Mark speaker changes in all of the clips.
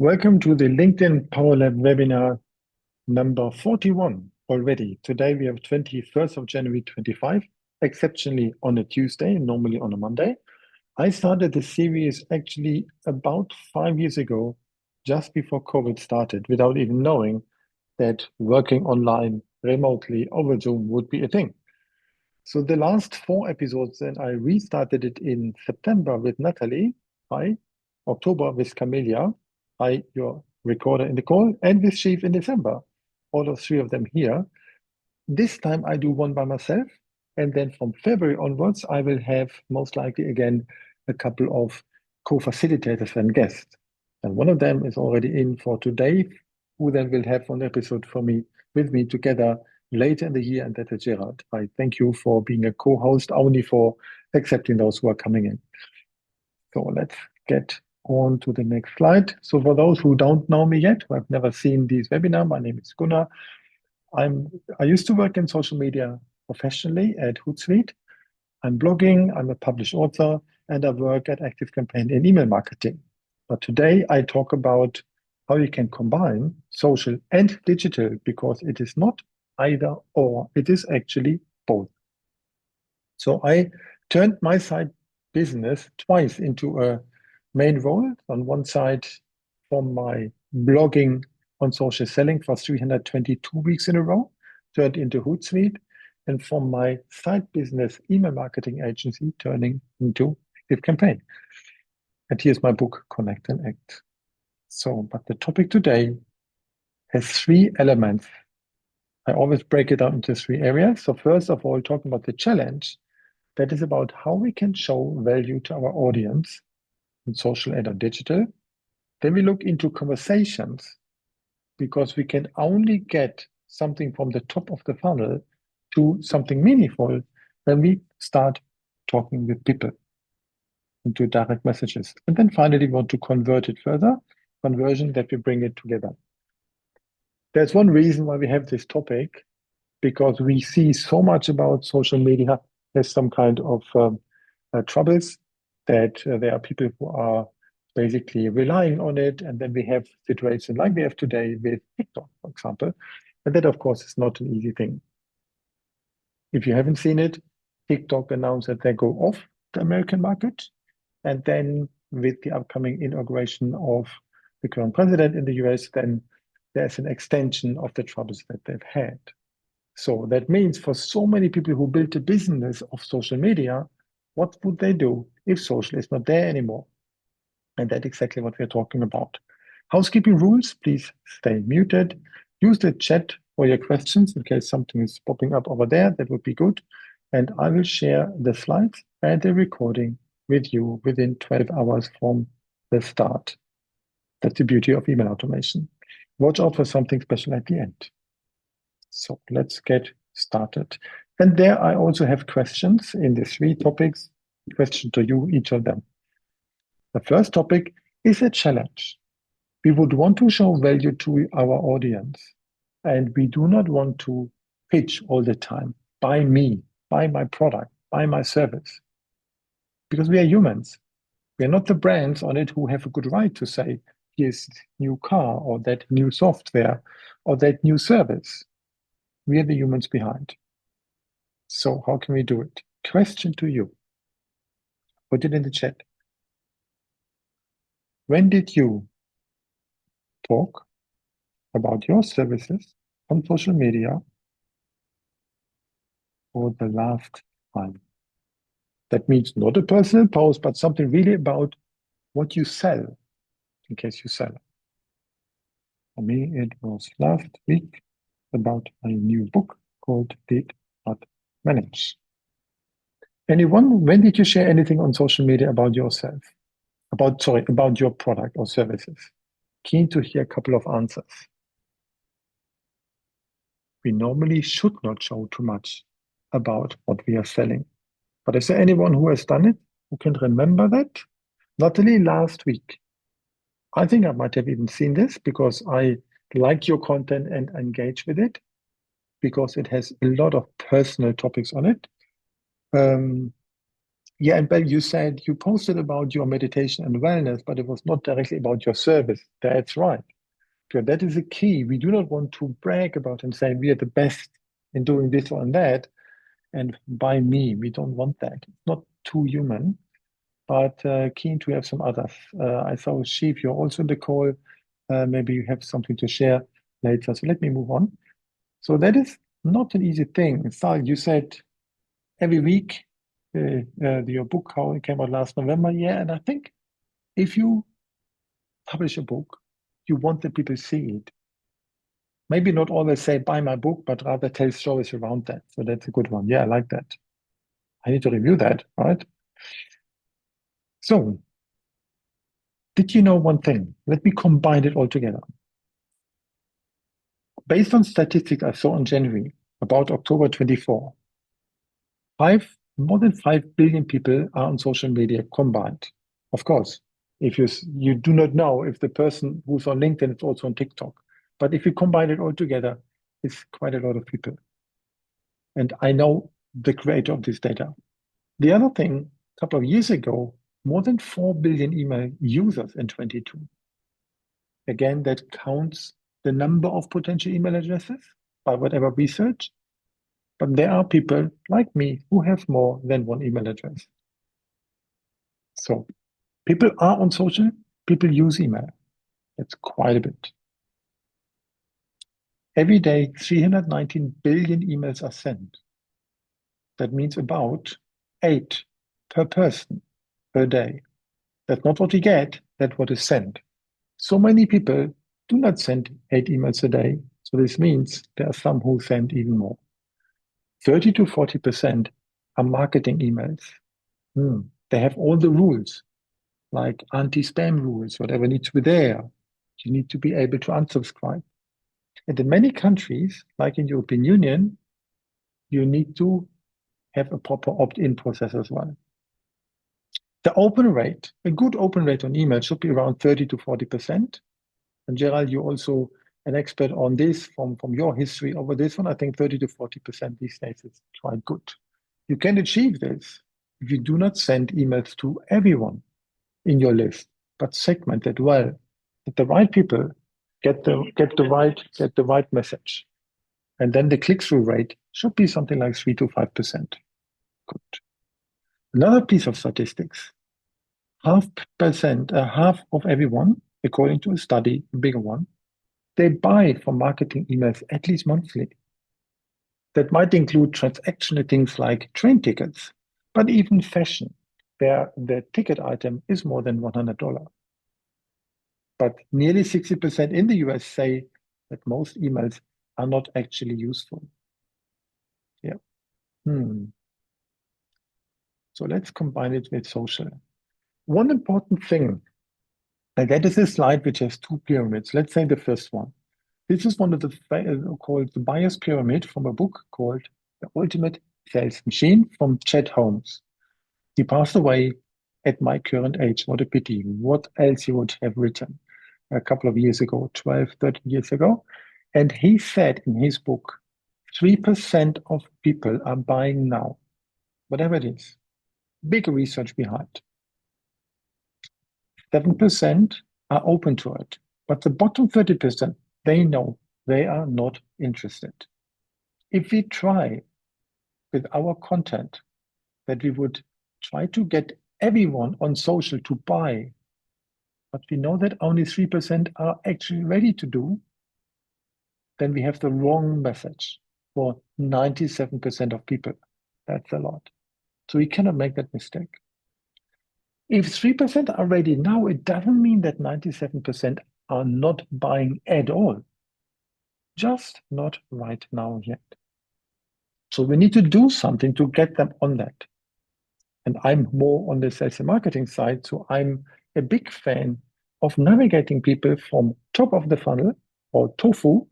Speaker 1: Welcome to the LinkedIn Power Lab webinar number 41 already. Today we have 21st of January 25, exceptionally on a Tuesday, normally on a Monday. I started this series actually about 5 years ago, just before COVID started, without even knowing that working online remotely over Zoom would be a thing. So the last 4 episodes, and I restarted it in September with Natalie. Hi. October with Camelia. Hi, your recorder in the call, and with Chief in December. All of three of them here. This time I do one by myself, and then from February onwards, I will have most likely again a couple of co-facilitators and guests. And one of them is already in for today, who then will have one episode for me with me together later in the year, and that is Gerald. I thank you for being a co-host, only for accepting those who are coming in. So let's get on to the next slide. So for those who don't know me yet, who have never seen these webinars, my name is Gunnar. I used to work in social media professionally at Hootsuite. I'm blogging, I'm a published author, and I work at ActiveCampaign in email marketing. But today I talk about how you can combine social and digital, because it is not either or, it is actually both. So I turned my side business twice into a main role. On one side, from my blogging on social selling for 322 weeks in a row, turned into Hootsuite, and from my side business email marketing agency, turning into ActiveCampaign. And here's my book, Connect and Act. So, but the topic today has three elements. I always break it down into three areas. So first of all, talking about the challenge, that is about how we can show value to our audience in social and on digital. Then we look into conversations, because we can only get something from the top of the funnel to something meaningful when we start talking with people into direct messages. And then finally, we want to convert it further, conversion, that we bring it together. There's one reason why we have this topic, because we see so much about social media as some kind of troubles, that there are people who are basically relying on it. And then we have situations like we have today with TikTok, for example. And that, of course, is not an easy thing. If you haven't seen it, TikTok announced that they go off the American market. And then with the upcoming inauguration of the current president in the US, then there's an extension of the troubles that they've had. So that means for so many people who built a business of social media, what would they do if social is not there anymore? And that's exactly what we're talking about. Housekeeping rules, please stay muted. Use the chat for your questions in case something is popping up over there. That would be good. And I will share the slides and the recording with you within 12 hours from the start. That's the beauty of email automation. Watch out for something special at the end. So let's get started. And there I also have questions in the three topics, question to you, each of them. The first topic is a challenge. We would want to show value to our audience, and we do not want to pitch all the time, buy me, buy my product, buy my service. Because we are humans. We are not the brands on it who have a good right to say, here's new car, or that new software, or that new service. We are the humans behind. So how can we do it? Question to you. Put it in the chat. When did you talk about your services on social media for the last time? That means not a personal post, but something really about what you sell, in case you sell. For me, it was last week about a new book called Did Not Manage. Anyone, when did you share anything on social media about yourself? About your product or services? Keen to hear a couple of answers. We normally should not show too much about what we are selling. But is there anyone who has done it, who can remember that? Natalie, last week. I think I might have even seen this, because I like your content and engage with it, because it has a lot of personal topics on it. Yeah, and Ben, you said you posted about your meditation and wellness, but it was not directly about your service. That's right. So that is the key. We do not want to brag about and say we are the best in doing this or that. And by me, we don't want that. It's not too human, but keen to have some others. I saw Sheep, you're also in the call. Maybe you have something to share later. So let me move on. So that is not an easy thing. Sal, you said every week, your book, how it came out last November. Yeah, and I think if you publish a book, you want the people to see it. Maybe not always say, buy my book, but rather tell stories around that. So that's a good one. Yeah, I like that. I need to review that, right? So, did you know one thing? Let me combine it all together. Based on statistics I saw in January, about October 24, more than 5 billion people are on social media combined. Of course, if you do not know if the person who's on LinkedIn is also on TikTok, but if you combine it all together, it's quite a lot of people. And I know the creator of this data. The other thing, a couple of years ago, more than 4 billion email users in 22. Again, that counts the number of potential email addresses by whatever research. But there are people like me who have more than one email address. So people are on social, people use email. That's quite a bit. Every day, 319 billion emails are sent. That means about 8 per person per day. That's not what we get, that's what is sent. So many people do not send 8 emails a day. So this means there are some who send even more. 30 to 40% are marketing emails. They have all the rules, like anti-spam rules, whatever needs to be there. You need to be able to unsubscribe. And in many countries, like in European Union, you need to have a proper opt-in process as well. The open rate, a good open rate on email should be around 30 to 40%. And Gerald, you're also an expert on this from your history over this one. I think 30 to 40% these days is quite good. You can achieve this if you do not send emails to everyone in your list, but segment it well. That the right people get the right message. And then the click-through rate should be something like 3 to 5%. Good. Another piece of statistics, half of everyone, according to a study, a bigger one, they buy from marketing emails at least monthly. That might include transactional things like train tickets, but even fashion, where the ticket item is more than $100. But nearly 60% in the US say that most emails are not actually useful. Yeah. So let's combine it with social. One important thing, and that is a slide which has 2 pyramids. Let's say the first one. This is one of the called the Buyer's Pyramid from a book called The Ultimate Sales Machine from Chet Holmes. He passed away at my current age. What a pity. What else he would have written a couple of years ago, 12, 13 years ago. And he said in his book, 3% of people are buying now, whatever it is. Big research behind. 7% are open to it. But the bottom 30%, they know they are not interested. If we try with our content that we would try to get everyone on social to buy, but we know that only 3% are actually ready to do, then we have the wrong message for 97% of people. That's a lot. So we cannot make that mistake. If 3% are ready now, it doesn't mean that 97% are not buying at all. Just not right now yet. So we need to do something to get them on that. And I'm more on the sales and marketing side, so I'm a big fan of navigating people from top of the funnel or tofu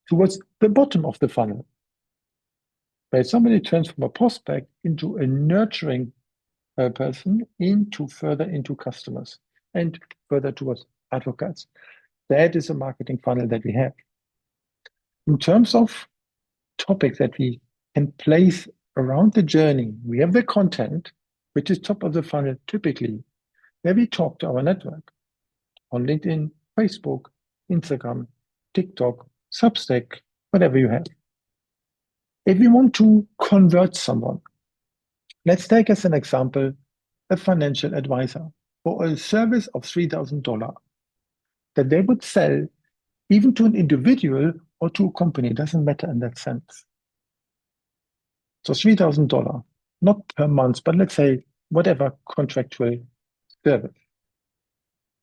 Speaker 1: towards the bottom of the funnel. Where somebody turns from a prospect into a nurturing person further into customers and further towards advocates. That is a marketing funnel that we have. In terms of topics that we can place around the journey, we have the content, which is top of the funnel typically, where we talk to our network on LinkedIn, Facebook, Instagram, TikTok, Substack, whatever you have. If we want to convert someone, let's take as an example a financial advisor for a service of $3,000 that they would sell even to an individual or to a company, it doesn't matter in that sense. So $3,000, not per month, but let's say whatever contractual service.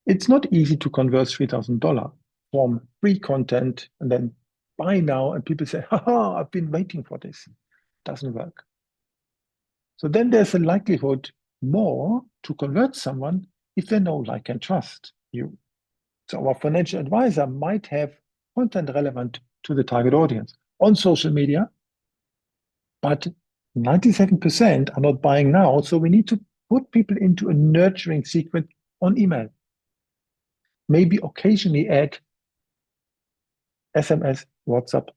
Speaker 1: It's not easy to convert $3,000 from free content and then buy now, and people say, haha, I've been waiting for this. Doesn't work. So then there's a likelihood more to convert someone if they know, like, and trust you. So our financial advisor might have content relevant to the target audience on social media, but 97% are not buying now. So we need to put people into a nurturing sequence on email. Maybe occasionally add SMS, WhatsApp,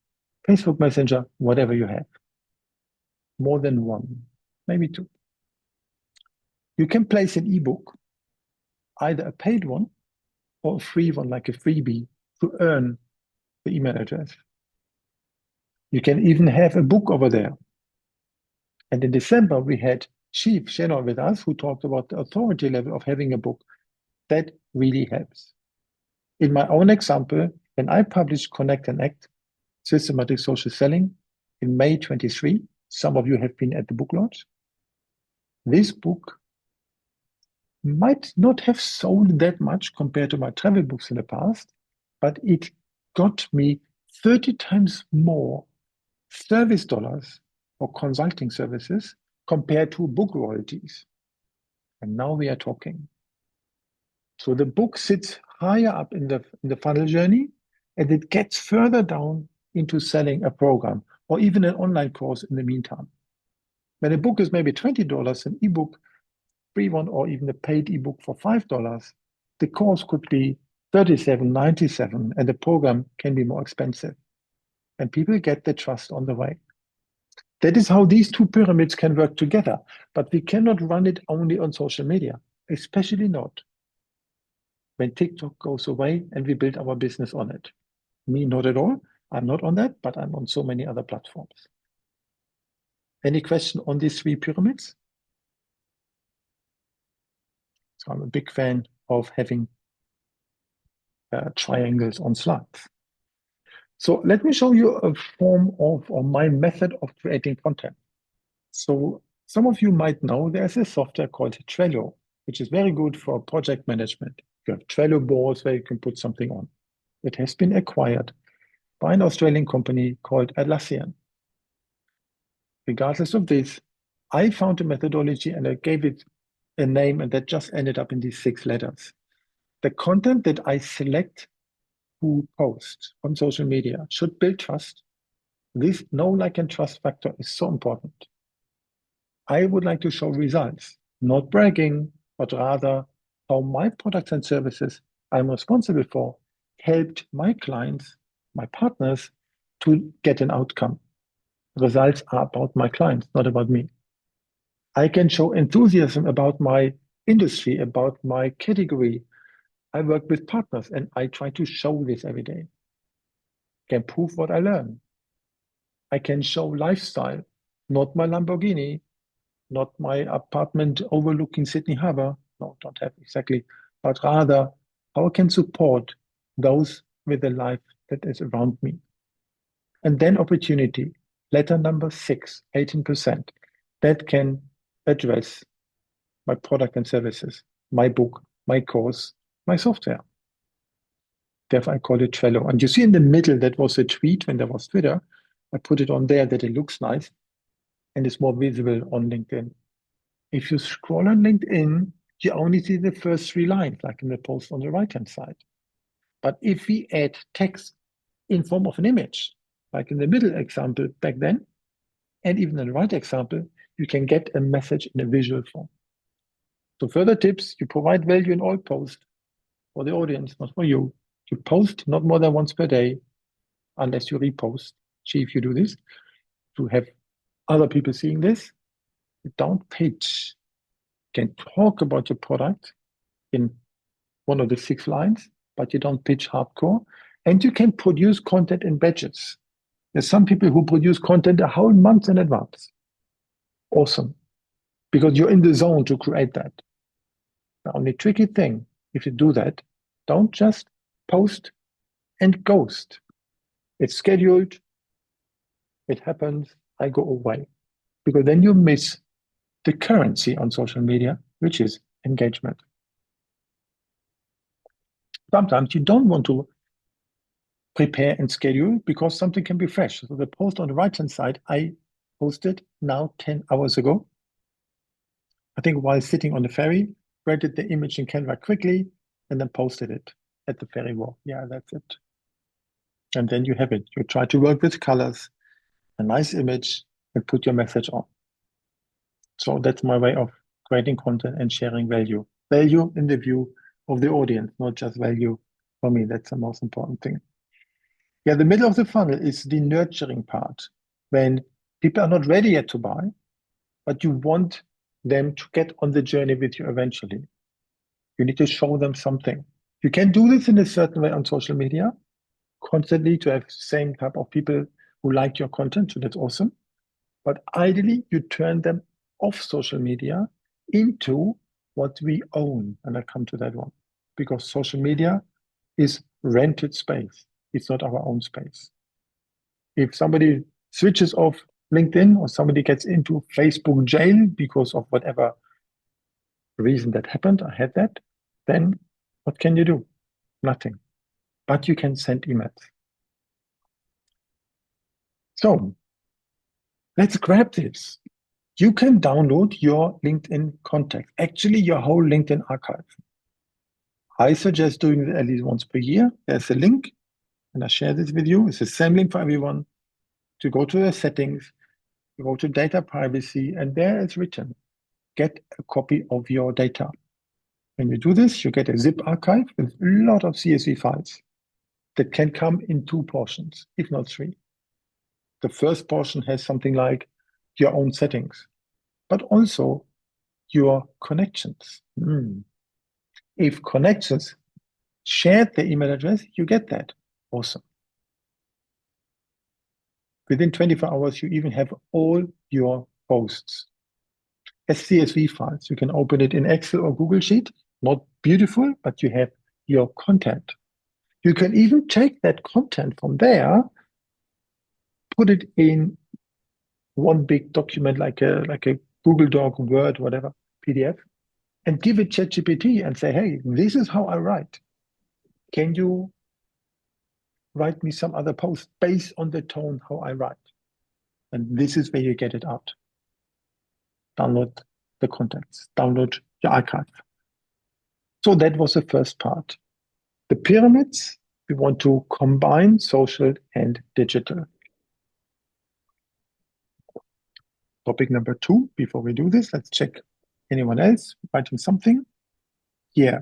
Speaker 1: Facebook Messenger, whatever you have. More than one, maybe two. You can place an ebook, either a paid one or a free one, like a freebie, to earn the email address. You can even have a book over there. And in December, we had Chief Shannon with us, who talked about the authority level of having a book. That really helps. In my own example, when I published Connect and Act, Systematic Social Selling in May 23, some of you have been at the book launch. This book might not have sold that much compared to my travel books in the past, but it got me 30 times more service dollars for consulting services compared to book royalties. And now we are talking. So the book sits higher up in the funnel journey, and it gets further down into selling a program or even an online course in the meantime. When a book is maybe $20, an ebook, free one, or even a paid ebook for $5, the course could be $37.97, and the program can be more expensive. And people get the trust on the way. That is how these two pyramids can work together, but we cannot run it only on social media, especially not when TikTok goes away and we build our business on it. Me, not at all. I'm not on that, but I'm on so many other platforms. Any question on these three pyramids? So I'm a big fan of having triangles on slides. So let me show you a form of, or my method of creating content. So some of you might know there's a software called Trello, which is very good for project management. You have Trello boards where you can put something on. It has been acquired by an Australian company called Atlassian. Regardless of this, I found a methodology and I gave it a name, and that just ended up in these 6 letters. The content that I select to post on social media should build trust. This know, like, and trust factor is so important. I would like to show results, not bragging, but rather how my products and services I'm responsible for helped my clients, my partners, to get an outcome. Results are about my clients, not about me. I can show enthusiasm about my industry, about my category. I work with partners and I try to show this every day. Can prove what I learn. I can show lifestyle, not my Lamborghini, not my apartment overlooking Sydney Harbour. No, don't have exactly, but rather how I can support those with a life that is around me. And then opportunity, letter number 6, 18%, that can address my product and services, my book, my course, my software. Therefore, I call it Trello. And you see in the middle, that was a tweet when there was Twitter. I put it on there that it looks nice and it's more visible on LinkedIn. If you scroll on LinkedIn, you only see the first 3 lines, like in the post on the right-hand side. But if we add text in form of an image, like in the middle example back then, and even in the right example, you can get a message in a visual form. So further tips, you provide value in all posts for the audience, not for you. You post not more than once per day, unless you repost. See if you do this, to have other people seeing this. You don't pitch. can talk about your product in one of the 6 lines, but you don't pitch hardcore. And you can produce content in batches. There's some people who produce content a whole month in advance. Awesome. Because you're in the zone to create that. The only tricky thing, if you do that, don't just post and ghost. It's scheduled, it happens, I go away. Because then you miss the currency on social media, which is engagement. Sometimes you don't want to prepare and schedule because something can be fresh. So the post on the right-hand side, I posted now 10 hours ago. I think while sitting on the ferry, rented the image in Canva quickly, and then posted it at the ferry wall. Yeah, that's it. And then you have it. You try to work with colors, a nice image, and put your message on. So that's my way of creating content and sharing value. Value in the view of the audience, not just value for me. That's the most important thing. Yeah, the middle of the funnel is the nurturing part, when people are not ready yet to buy, but you want them to get on the journey with you eventually. You need to show them something. You can do this in a certain way on social media, constantly to have the same type of people who like your content, so that's awesome. But ideally, you turn them off social media into what we own. And I come to that one, because social media is rented space. It's not our own space. If somebody switches off LinkedIn or somebody gets into Facebook jail because of whatever reason that happened, I had that, then what can you do? Nothing. But you can send emails. So let's grab this. You can download your LinkedIn contacts, actually your whole LinkedIn archive. I suggest doing it at least once per year. There's a link, and I share this with you. It's the same link for everyone. To go to the settings, you go to data privacy, and there it's written, get a copy of your data. When you do this, you get a zip archive with a lot of CSV files that can come in 2 portions, if not 3. The first portion has something like your own settings, but also your connections. If connections shared the email address, you get that. Awesome. Within 24 hours, you even have all your posts as CSV files. You can open it in Excel or Google Sheet. Not beautiful, but you have your content. You can even take that content from there, put it in one big document like a Google Doc, Word, whatever, PDF, and give it ChatGPT and say, hey, this is how I write. Can you write me some other post based on the tone how I write? And this is where you get it out. Download the contacts, download your archive. So that was the first part. The pyramids, we want to combine social and digital. Topic number 2, before we do this, let's check anyone else writing something. Yeah.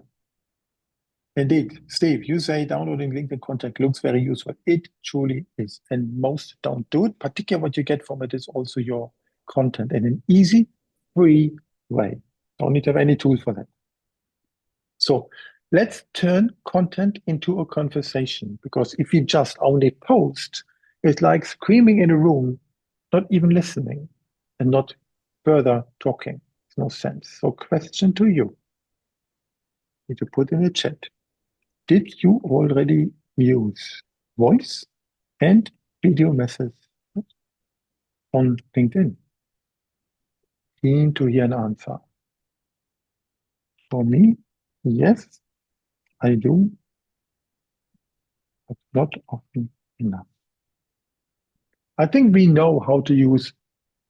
Speaker 1: Indeed, Steve, you say downloading LinkedIn contact looks very useful. It truly is. And most don't do it. Particularly what you get from it is also your content in an easy, free way. Don't need to have any tools for that. So let's turn content into a conversation, because if you just only post, it's like screaming in a room, not even listening and not further talking. It's no sense. So question to you. Need to put in the chat. Did you already use voice and video messages on LinkedIn? Keen to hear an answer. For me, yes, I do, but not often enough. I think we know how to use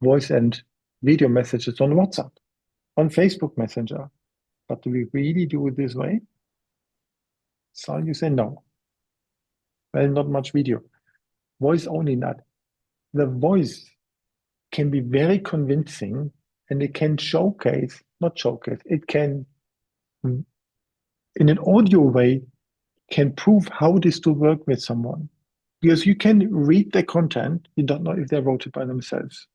Speaker 1: voice and video messages on WhatsApp, on Facebook Messenger, but do we really do it this way? So you say no. Well, not much video. Voice only not. The voice can be very convincing, and it can showcase, not showcase, it can, in an audio way, can prove how it is to work with someone. Because you can read the content, you don't know if they wrote it by themselves.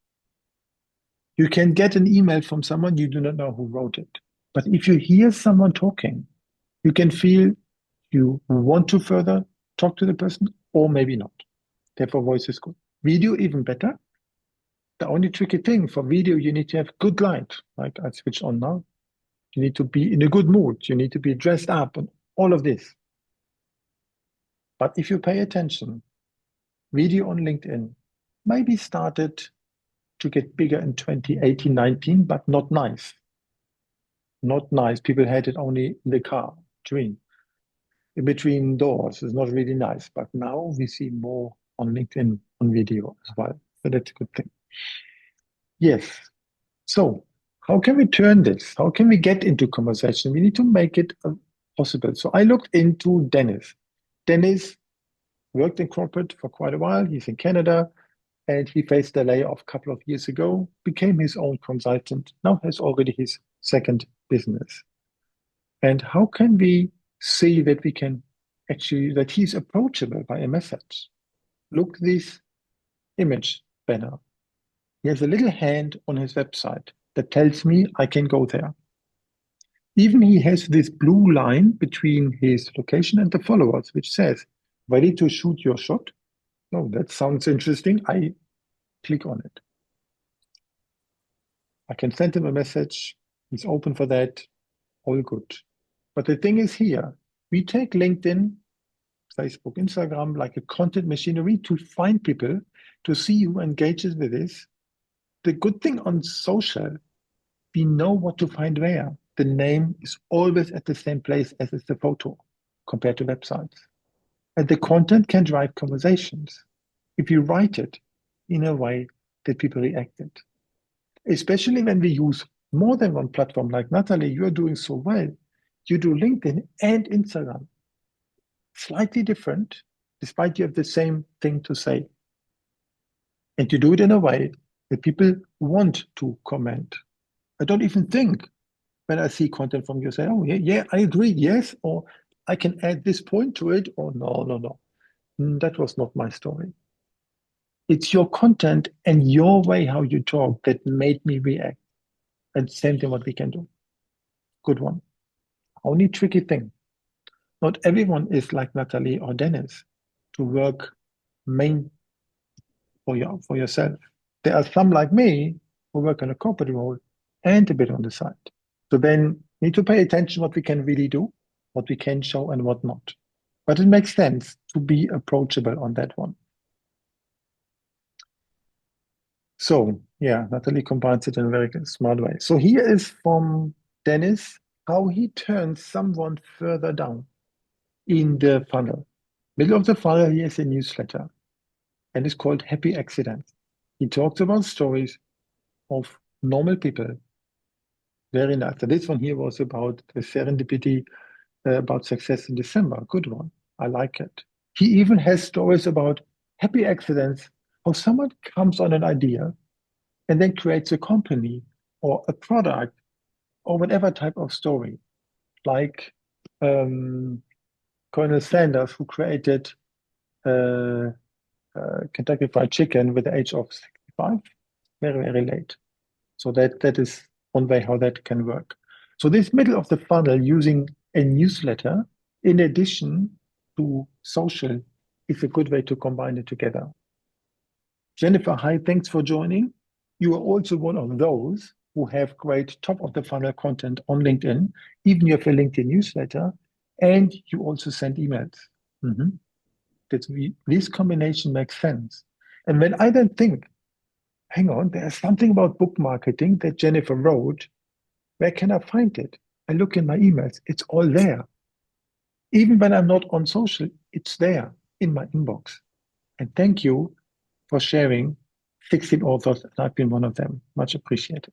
Speaker 1: You can get an email from someone you do not know who wrote it. But if you hear someone talking, you can feel you want to further talk to the person or maybe not. Therefore, voice is good. Video, even better. The only tricky thing for video, you need to have good light. Like I switch on now. You need to be in a good mood. You need to be dressed up and all of this. But if you pay attention, video on LinkedIn maybe started to get bigger in 2018, 19, but not nice. Not nice. People had it only in the car, between between doors. It's not really nice. But now we see more on LinkedIn on video as well. So that's a good thing. Yes. So how can we turn this? How can we get into conversation? We need to make it possible. So I looked into Dennis. Dennis worked in corporate for quite a while. He's in Canada and he faced a layoff a couple of years ago, became his own consultant, now has already his second business. And how can we see that we can actually, that he's approachable by a message? Look this image banner. He has a little hand on his website that tells me I can go there. Even he has this blue line between his location and the followers, which says, ready to shoot your shot. Oh, that sounds interesting. I click on it. I can send him a message. He's open for that. All good. But the thing is here, we take LinkedIn, Facebook, Instagram like a content machinery to find people, to see who engages with this. The good thing on social, we know what to find where. The name is always at the same place as is the photo compared to websites. And the content can drive conversations if you write it in a way that people react it. Especially when we use more than one platform, like Natalie, you're doing so well. You do LinkedIn and Instagram. Slightly different, despite you have the same thing to say. And you do it in a way that people want to comment. I don't even think when I see content from you say, oh, yeah, I agree, yes, or I can add this point to it, or no. That was not my story. It's your content and your way how you talk that made me react. And same thing what we can do. Good one. Only tricky thing. Not everyone is like Natalie or Dennis to work main for yourself. There are some like me who work on a corporate role and a bit on the side. So then need to pay attention what we can really do, what we can show and what not. But it makes sense to be approachable on that one. So yeah, Natalie combines it in a very smart way. So here is from Dennis how he turns someone further down in the funnel. Middle of the funnel, he has a newsletter and it's called Happy Accidents. He talks about stories of normal people. Very nice. So this one here was about the serendipity, about success in December. Good one. I like it. He even has stories about happy accidents, how someone comes on an idea and then creates a company or a product or whatever type of story, like Colonel Sanders, who created uh, Kentucky Fried Chicken with the age of 65, very late. So that is one way how that can work. So this middle of the funnel using a newsletter in addition to social is a good way to combine it together. Jennifer, hi, thanks for joining. You are also one of those who have great top of the funnel content on LinkedIn. Even you have a LinkedIn newsletter and you also send emails. This combination makes sense. And when I then think, hang on, there's something about book marketing that Jennifer wrote. Where can I find it? I look in my emails. It's all there. Even when I'm not on social, it's there in my inbox. And thank you for sharing 16 authors, and I've been one of them. Much appreciated.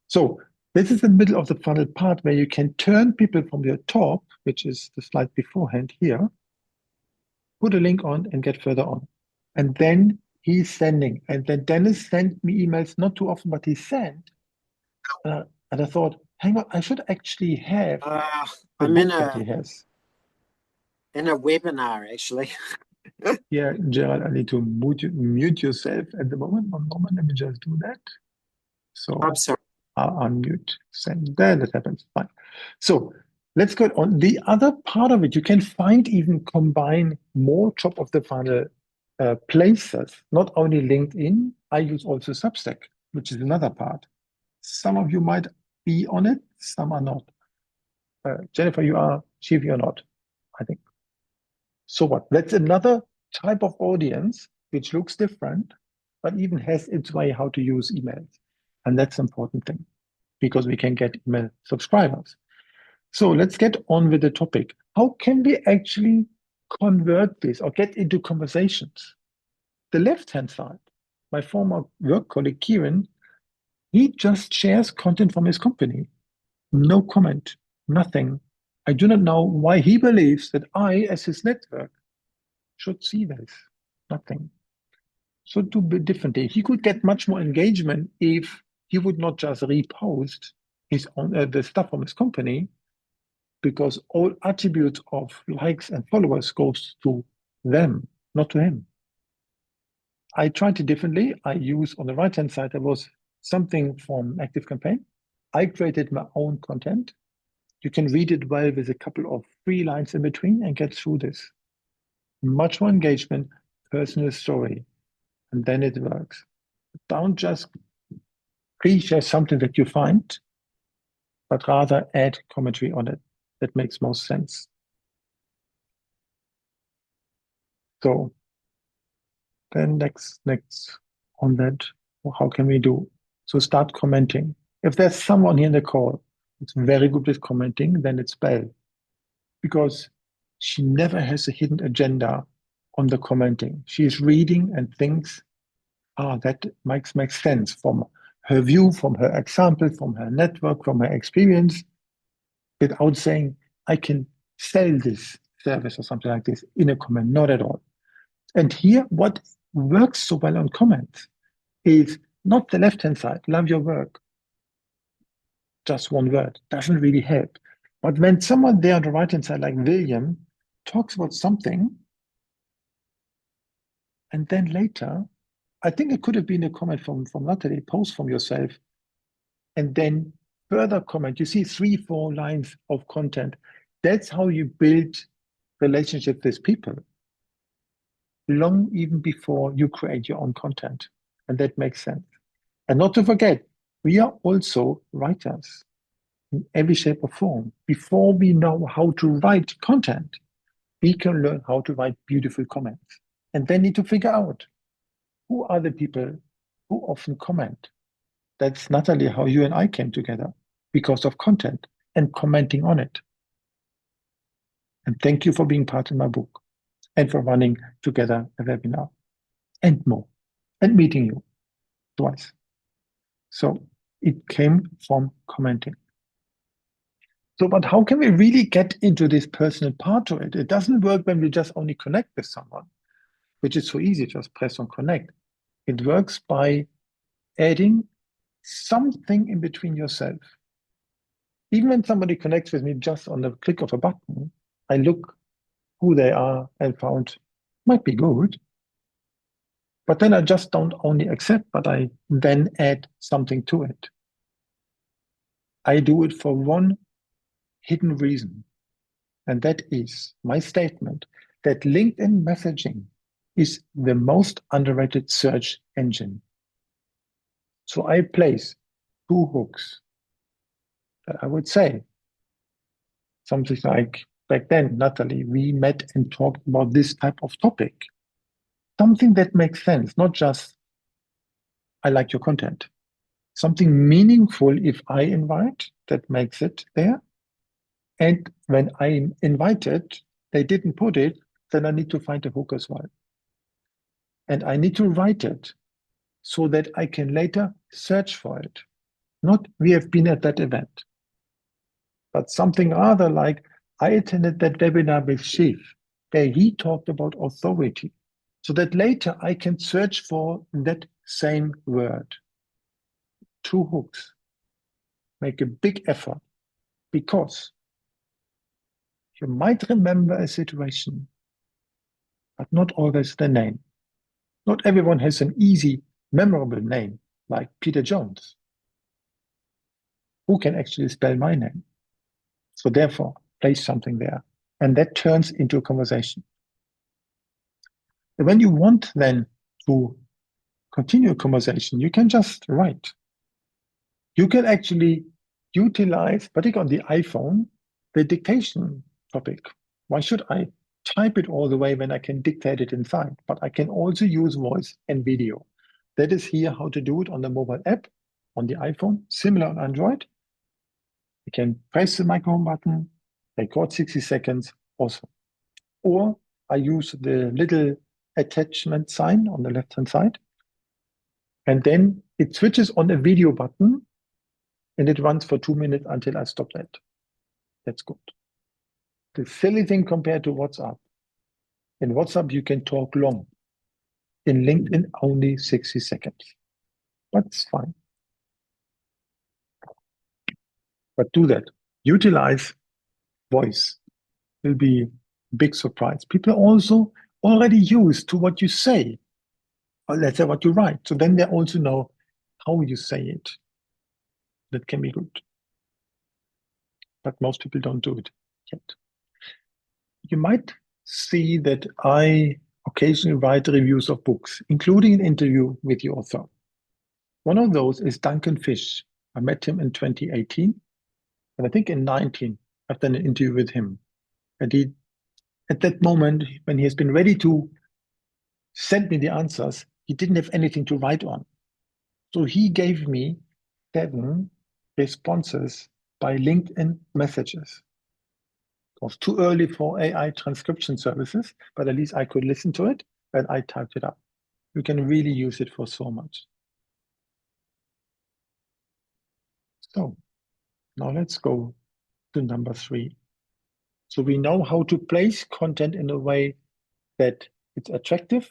Speaker 1: So this is the middle of the funnel part where you can turn people from the top, which is the slide beforehand here, put a link on and get further on. And then he's sending. And then Dennis sent me emails, not too often, but he sent. And I thought, hang on, I should actually have the
Speaker 2: I'm
Speaker 1: book that he has.
Speaker 2: in a webinar, actually.
Speaker 1: Yeah, Gerald, I need to mute yourself at the moment. One moment, let me just do that. So
Speaker 2: I'm sorry.
Speaker 1: I'll unmute. Send there, that happens. Fine. So let's go on. The other part of it, you can find even combine more top of the funnel places, not only LinkedIn. I use also Substack, which is another part. Some of you might be on it, some are not. Jennifer, you are, Chief, you're not, I think. So what? That's another type of audience which looks different, but even has its way how to use emails. And that's an important thing because we can get email subscribers. So let's get on with the topic. How can we actually convert this or get into conversations? The left-hand side, my former work colleague Kieran, he just shares content from his company. No comment, nothing. I do not know why he believes that I, as his network, should see this. Nothing. So do it differently. He could get much more engagement if he would not just repost his own the stuff from his company, because all attributes of likes and followers goes to them, not to him. I tried it differently. I use on the right-hand side, there was something from ActiveCampaign. I created my own content. You can read it well with a couple of 3 lines in between and get through this. Much more engagement, personal story, and then it works. Don't just reshare something that you find, but rather add commentary on it. That makes most sense. So then next on that, how can we do? So start commenting. If there's someone here in the call who's very good with commenting, then it's Belle, because she never has a hidden agenda on the commenting. She is reading and thinks, that makes sense from her view, from her example, from her network, from her experience, without saying, I can sell this service or something like this in a comment, not at all. And here, what works so well on comments is not the left-hand side, love your work. Just one word, doesn't really help. But when someone there on the right-hand side, like William, talks about something, and then later, I think it could have been a comment from Natalie, post from yourself, and then further comment. You see 3, 4 lines of content. That's how you build relationships with people, long even before you create your own content. And that makes sense. And not to forget, we are also writers in every shape or form. Before we know how to write content, we can learn how to write beautiful comments. And then need to figure out who are the people who often comment. That's Natalie, how you and I came together because of content and commenting on it. And thank you for being part of my book and for running together a webinar and more and meeting you twice. So it came from commenting. So, but how can we really get into this personal part of it? It doesn't work when we just only connect with someone, which is so easy, just press on connect. It works by adding something in between yourself. Even when somebody connects with me just on the click of a button, I look who they are and found might be good. But then I just don't only accept, but I then add something to it. I do it for one hidden reason. And that is my statement that LinkedIn messaging is the most underrated search engine. So I place 2 hooks. I would say something like, back then, Natalie, we met and talked about this type of topic. Something that makes sense, not just, I like your content. Something meaningful if I invite, that makes it there. And when I'm invited, they didn't put it, then I need to find a hook as well. And I need to write it so that I can later search for it. Not, we have been at that event, but something other like, I attended that webinar with Chief, where he talked about authority, so that later I can search for that same word. 2 hooks make a big effort, because you might remember a situation, but not always the name. Not everyone has an easy, memorable name like Peter Jones. who can actually spell my name? So therefore, place something there. And that turns into a conversation. And when you want then to continue a conversation, you can just write. You can actually utilize, particularly on the iPhone, the dictation topic. Why should I type it all the way when I can dictate it inside? But I can also use voice and video. That is here how to do it on the mobile app, on the iPhone, similar on Android. You can press the microphone button, record 60 seconds, awesome. Or I use the little attachment sign on the left-hand side. And then it switches on a video button and it runs for 2 minutes until I stop that. That's good. The silly thing compared to WhatsApp. In WhatsApp, you can talk long. In LinkedIn, only 60 seconds. But it's fine. But do that. Utilize voice. Will be a big surprise. People are also already used to what you say, or let's say what you write. So then they also know how you say it. That can be good. But most people don't do it yet. You might see that I occasionally write reviews of books, including an interview with the author. One of those is Duncan Fish. I met him in 2018, and I think in 19, I've done an interview with him. And he, at that moment, when he has been ready to send me the answers, he didn't have anything to write on. So he gave me 7 responses by LinkedIn messages. It was too early for AI transcription services, but at least I could listen to it and I typed it up. You can really use it for so much. So now let's go to number 3. So we know how to place content in a way that it's attractive,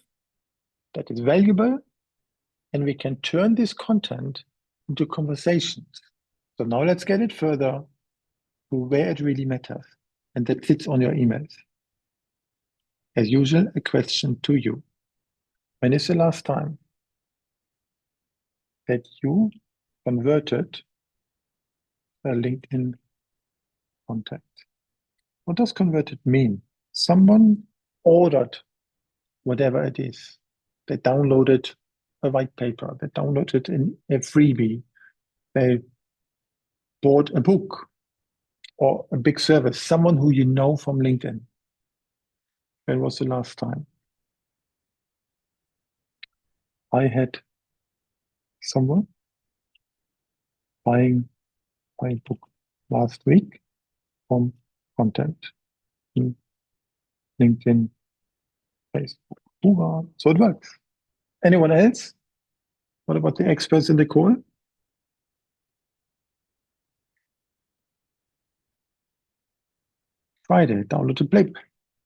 Speaker 1: that is valuable, and we can turn this content into conversations. So now let's get it further to where it really matters, and that sits on your emails. As usual, a question to you. When is the last time that you converted a LinkedIn contact? What does converted mean? Someone ordered whatever it is. They downloaded a white paper. They downloaded a freebie. They bought a book or a big service. Someone who you know from LinkedIn. When was the last time? I had someone buying my book last week from content in LinkedIn, Facebook. Hoorah. So it works. Anyone else? What about the experts in the call? Friday, download the playbook.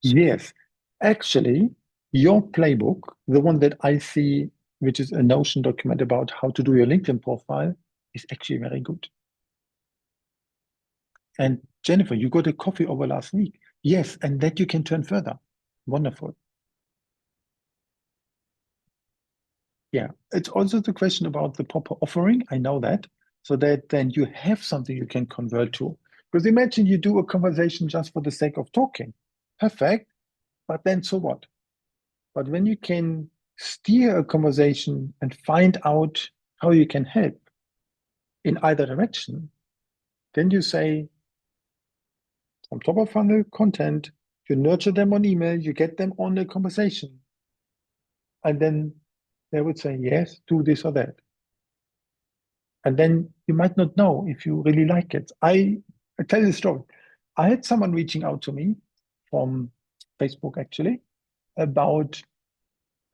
Speaker 1: Yes, actually, your playbook, the one that I see, which is a Notion document about how to do your LinkedIn profile, is actually very good. And Jennifer, you got a coffee over last week. Yes, and that you can turn further. Wonderful. Yeah, it's also the question about the proper offering. I know that. So that then you have something you can convert to. Because imagine you do a conversation just for the sake of talking. Perfect. But then so what? But when you can steer a conversation and find out how you can help in either direction, then you say, from top of funnel content, you nurture them on email, you get them on a conversation. And then they would say, yes, do this or that. And then you might not know if you really like it. I tell you the story. I had someone reaching out to me from Facebook actually about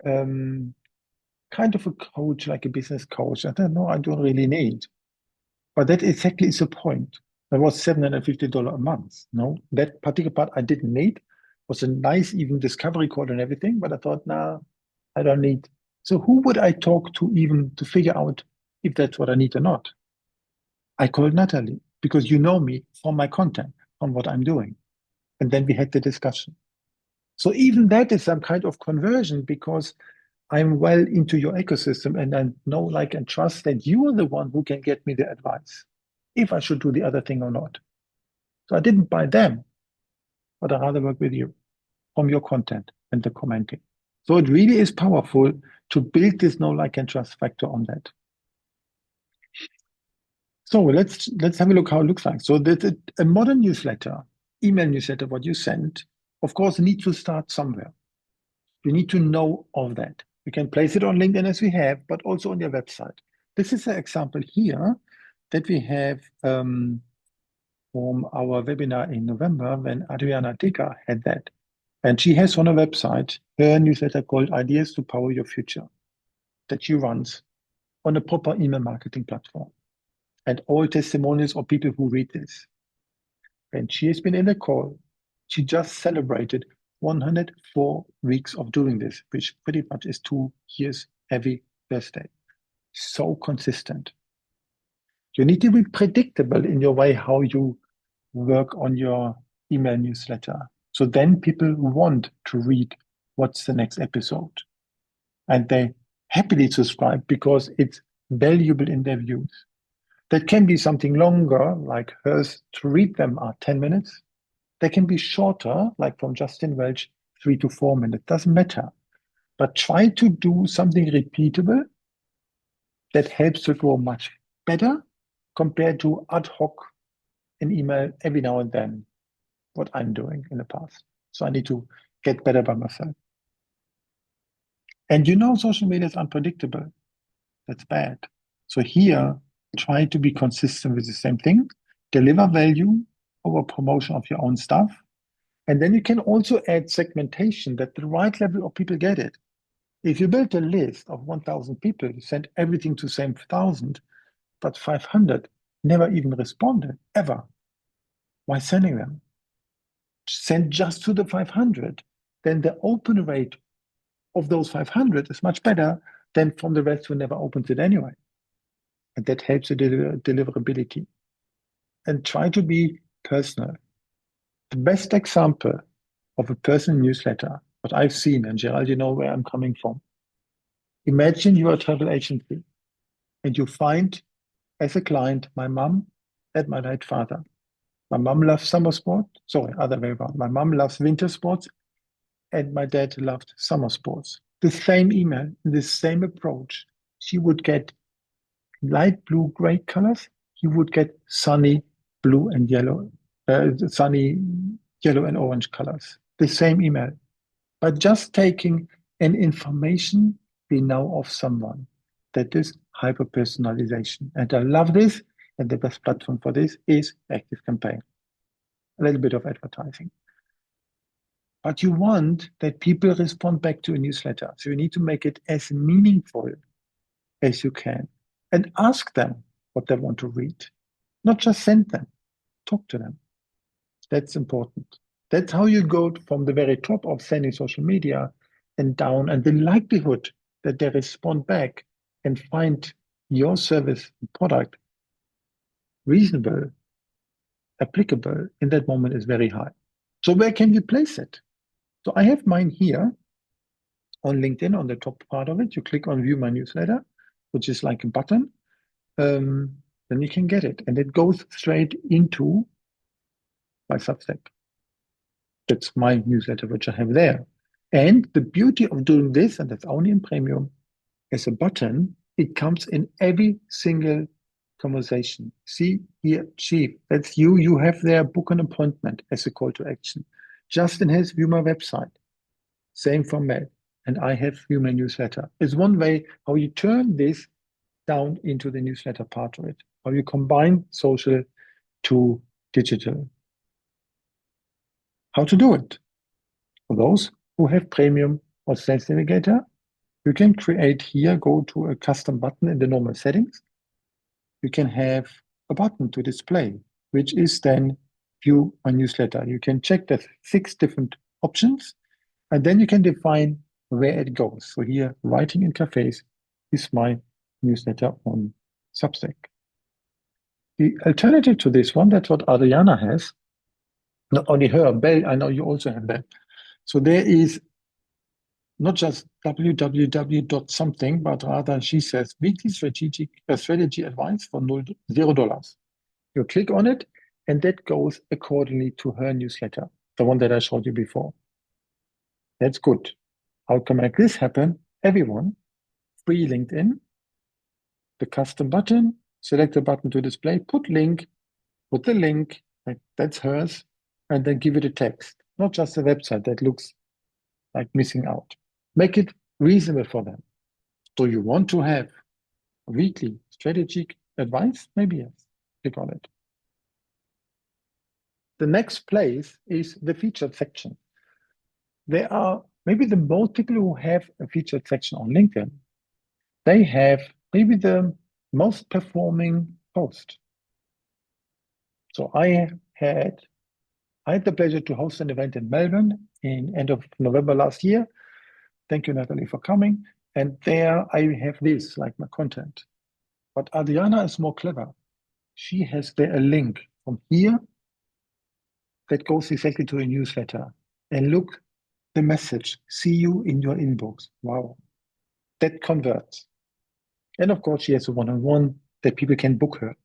Speaker 1: kind of a coach, like a business coach. I don't know, I don't really need. But that exactly is the point. That was $750 a month. No, that particular part I didn't need. It was a nice even discovery call and everything, but I thought, nah, I don't need. So who would I talk to even to figure out if that's what I need or not? I called Natalie because you know me from my content, from what I'm doing. And then we had the discussion. So even that is some kind of conversion because I'm well into your ecosystem and I know, like, and trust that you are the one who can get me the advice. if I should do the other thing or not. So I didn't buy them, but I rather work with you from your content and the commenting. So it really is powerful to build this know, like, and trust factor on that. So let's have a look how it looks like. So a modern newsletter, email newsletter, what you send, of course, needs to start somewhere. You need to know of that. You can place it on LinkedIn as we have, but also on your website. This is an example here that we have from our webinar in November when Adriana Dicker had that. And she has on her website her newsletter called Ideas to Power Your Future that she runs on a proper email marketing platform. And all testimonials of people who read this. And she has been in a call. She just celebrated 104 weeks of doing this, which pretty much is 2 years every birthday. So consistent. You need to be predictable in your way how you work on your email newsletter. So then people want to read what's the next episode. And they happily subscribe because it's valuable in their views. That can be something longer, like hers to read them are 10 minutes. They can be shorter, like from Justin Welch, 3 to 4 minutes, doesn't matter. But try to do something repeatable that helps to grow much better compared to ad hoc an email every now and then, what I'm doing in the past. So I need to get better by myself. And social media is unpredictable. That's bad. So here, try to be consistent with the same thing, deliver value over promotion of your own stuff. And then you can also add segmentation that the right level of people get it. If you build a list of 1,000 people, you send everything to the same 1,000, but 500 never even responded, ever. Why sending them? Send just to the 500. Then the open rate of those 500 is much better than from the rest who never opens it anyway. And that helps the deliverability. And try to be personal. The best example of a personal newsletter, what I've seen, and Gerald, you know where I'm coming from. Imagine you're a travel agency and you find as a client my mom and my late father. My mom loves summer sport. Sorry, other way around. My mom loves winter sports and my dad loved summer sports. The same email, the same approach. She would get light blue, gray colors. He would get sunny blue and yellow, sunny yellow and orange colors. The same email. But just taking an information we know of someone. That is hyper-personalization. And I love this. And the best platform for this is ActiveCampaign. A little bit of advertising. But you want that people respond back to a newsletter. So you need to make it as meaningful as you can. And ask them what they want to read. Not just send them. Talk to them. That's important. That's how you go from the very top of sending social media and down, and the likelihood that they respond back and find your service and product reasonable, applicable in that moment is very high. So where can you place it? So I have mine here on LinkedIn on the top part of it. You click on View My Newsletter, which is like a button. Then you can get it. And it goes straight into my Substack. That's my newsletter, which I have there. And the beauty of doing this, and that's only in Premium, as a button, it comes in every single conversation. See here, Chief, that's you. You have there, book an appointment as a call to action. Justin has View My Website. Same for Matt. And I have View My Newsletter. It's one way how you turn this down into the newsletter part of it, how you combine social to digital. How to do it? For those who have Premium or Sales Navigator, you can create here, go to a custom button in the normal settings. You can have a button to display, which is then View My Newsletter. You can check the 6 different options, and then you can define where it goes. So here, writing in cafes is my newsletter on Substack. The alternative to this one, that's what Adriana has. Not only her, Bell, I know you also have that. So there is not just www.something, but rather she says weekly strategy advice for $0. You click on it, and that goes accordingly to her newsletter, the one that I showed you before. That's good. How can I make this happen? Everyone, free LinkedIn, the custom button, select the button to display, put the link, like that's hers, and then give it a text, not just a website that looks like missing out. Make it reasonable for them. Do you want to have weekly strategic advice? Maybe yes. Click on it. The next place is the featured section. There are maybe the most people who have a featured section on LinkedIn. They have maybe the most performing post. So I had the pleasure to host an event in Melbourne in end of November last year. Thank you, Natalie, for coming. And there I have this, like my content. But Adriana is more clever. She has there a link from here that goes exactly to a newsletter. And look, the message, see you in your inbox. Wow, that converts. And of course, she has a one-on-one that people can book her.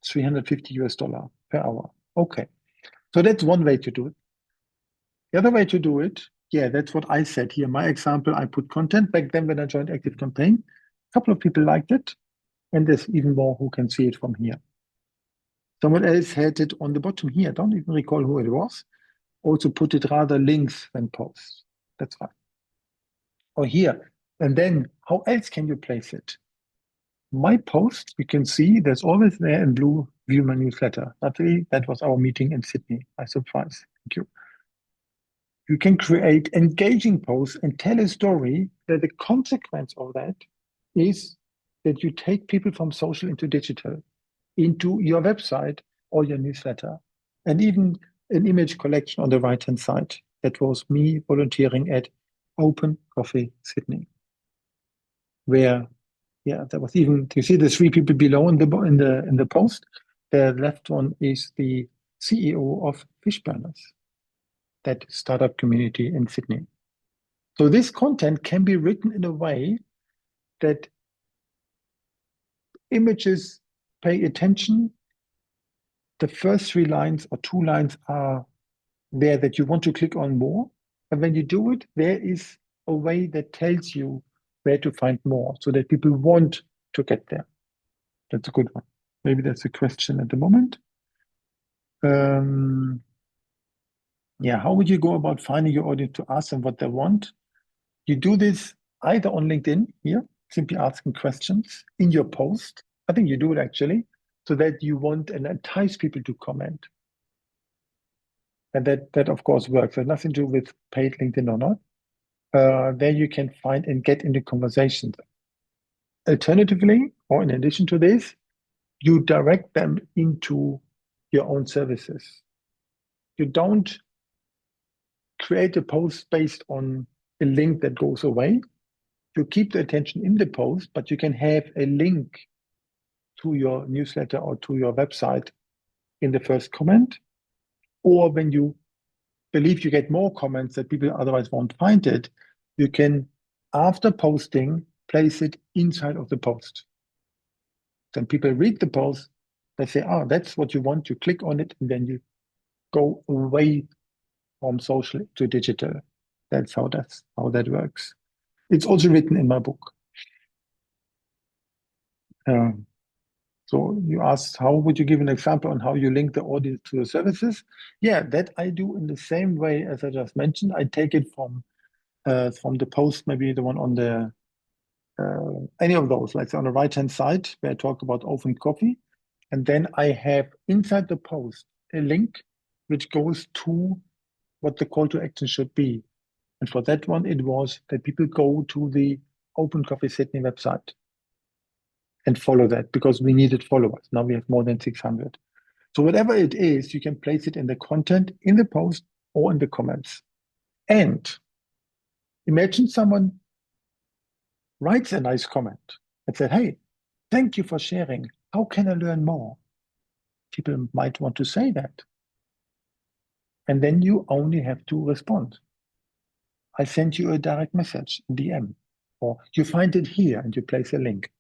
Speaker 1: $350 per hour. Okay, so that's one way to do it. The other way to do it, yeah, that's what I said here. My example, I put content. Back then when I joined ActiveCampaign, a couple of people liked it, and there's even more who can see it from here. Someone else had it on the bottom here. Don't even recall who it was. Also put it rather links than posts. That's fine. Or here. And then how else can you place it? My post, you can see there's always there in blue, view my newsletter. Natalie, that was our meeting in Sydney. My surprise. Thank you. You can create engaging posts and tell a story that the consequence of that is that you take people from social into digital, into your website or your newsletter, and even an image collection on the right-hand side. That was me volunteering at Open Coffee Sydney, where, yeah, there was even, you see the three people below in the post. The left one is the CEO of Fishburners, that startup community in Sydney. So this content can be written in a way that images pay attention. The first 3 lines or 2 lines are there that you want to click on more. And when you do it, there is a way that tells you where to find more so that people want to get there. That's a good one. Maybe that's a question at the moment. Yeah, how would you go about finding your audience to ask them what they want? You do this either on LinkedIn here, simply asking questions in your post. I think you do it actually, so that you want and entice people to comment. And that of course works. There's nothing to do with paid LinkedIn or not. There you can find and get into conversations. Alternatively, or in addition to this, you direct them into your own services. You don't create a post based on a link that goes away. You keep the attention in the post, but you can have a link to your newsletter or to your website in the first comment. Or when you believe you get more comments that people otherwise won't find it, you can, after posting, place it inside of the post. Then people read the post, they say, oh, that's what you want. You click on it, and then you go away from social to digital. That's how that works. It's also written in my book. So you asked, how would you give an example on how you link the audience to the services? Yeah, that I do in the same way as I just mentioned. I take it from the post, maybe the one on the any of those, like on the right-hand side where I talk about Open Coffee. And then I have inside the post a link which goes to what the call to action should be. And for that one, it was that people go to the Open Coffee Sydney website and follow that, because we needed followers. Now we have more than 600. So whatever it is, you can place it in the content, in the post, or in the comments. And imagine someone writes a nice comment and said, hey, thank you for sharing. How can I learn more? People might want to say that. And then you only have to respond. I sent you a direct message, DM, or you find it here and you place a link.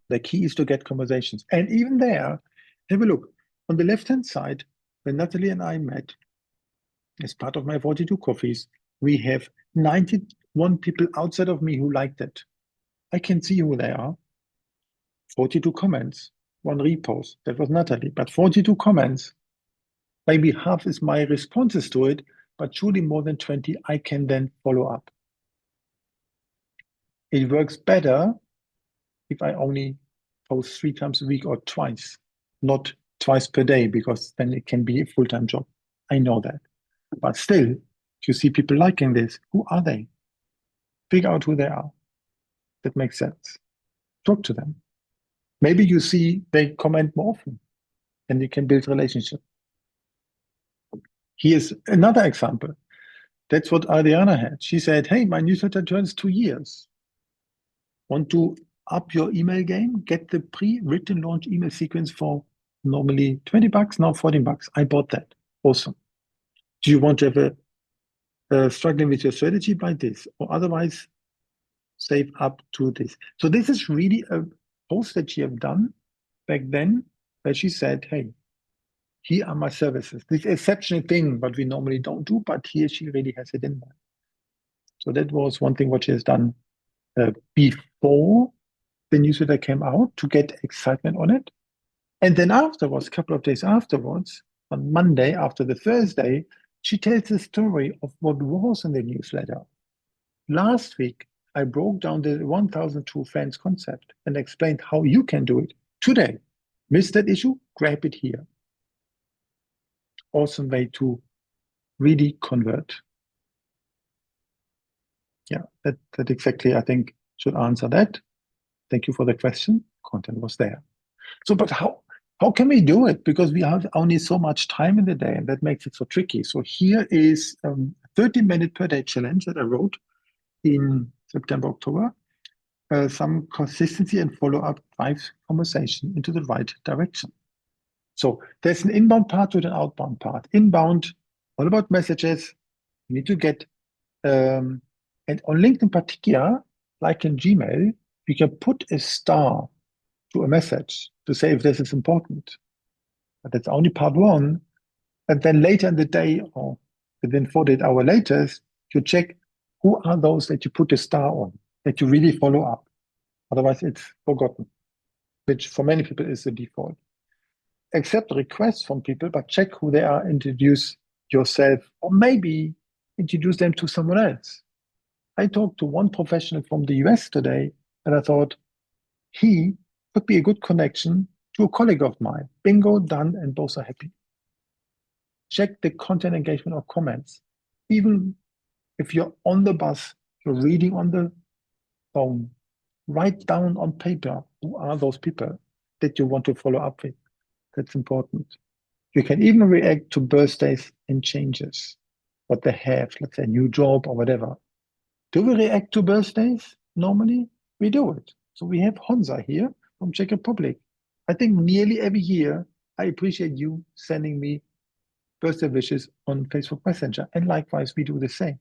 Speaker 1: The key is to get conversations. And even there, have a look. On the left-hand side, when Natalie and I met as part of my 42 coffees, we have 91 people outside of me who liked it. I can see who they are. 42 comments, 1 repost. That was Natalie, but 42 comments. Maybe half is my responses to it, but surely more than 20 I can then follow up. It works better if I only post 3 times a week or twice, not twice per day, because then it can be a full-time job. I know that. But still, if you see people liking this, who are they? Figure out who they are. That makes sense. Talk to them. Maybe you see they comment more often and you can build relationship. Here's another example. That's what Adriana had. She said, hey, my newsletter turns 2 years. Want to up your email game? Get the pre-written launch email sequence for normally $20, now $14. I bought that. Awesome. Do you want to have a struggling with your strategy? Buy this, or otherwise save up to this. So this is really a post that she have done back then, where she said, hey, here are my services. This exceptional thing, but we normally don't do, but here she really has it in there. So that was one thing what she has done before the newsletter came out to get excitement on it. And then afterwards, a couple of days afterwards, on Monday after the Thursday, she tells the story of what was in the newsletter. Last week, I broke down the 1,000 true friends concept and explained how you can do it. Today, miss that issue? Grab it here. Awesome way to really convert. Yeah, that exactly, I think, should answer that. Thank you for the question. Content was there. So, but how can we do it? Because we have only so much time in the day, and that makes it so tricky. So here is a 30-minute per day challenge that I wrote in September, October. Some consistency and follow-up drives conversation into the right direction. So there's an inbound part to an outbound part. Inbound, all about messages. You need to get, and on LinkedIn in particular, like in Gmail, you can put a star to a message to say if this is important. But that's only part 1. And then later in the day or within 48 hours later, you check who are those that you put a star on, that you really follow up. Otherwise, it's forgotten, which for many people is the default. Accept requests from people, but check who they are, introduce yourself, or maybe introduce them to someone else. I talked to one professional from the US today, and I thought he could be a good connection to a colleague of mine. Bingo, done, and both are happy. Check the content engagement or comments. Even if you're on the bus, you're reading on the phone, write down on paper who are those people that you want to follow up with. That's important. You can even react to birthdays and changes, what they have, let's say a new job or whatever. Do we react to birthdays? Normally, we do it. So we have Honza here from Czech Republic. I think nearly every year, I appreciate you sending me birthday wishes on Facebook Messenger. And likewise, we do the same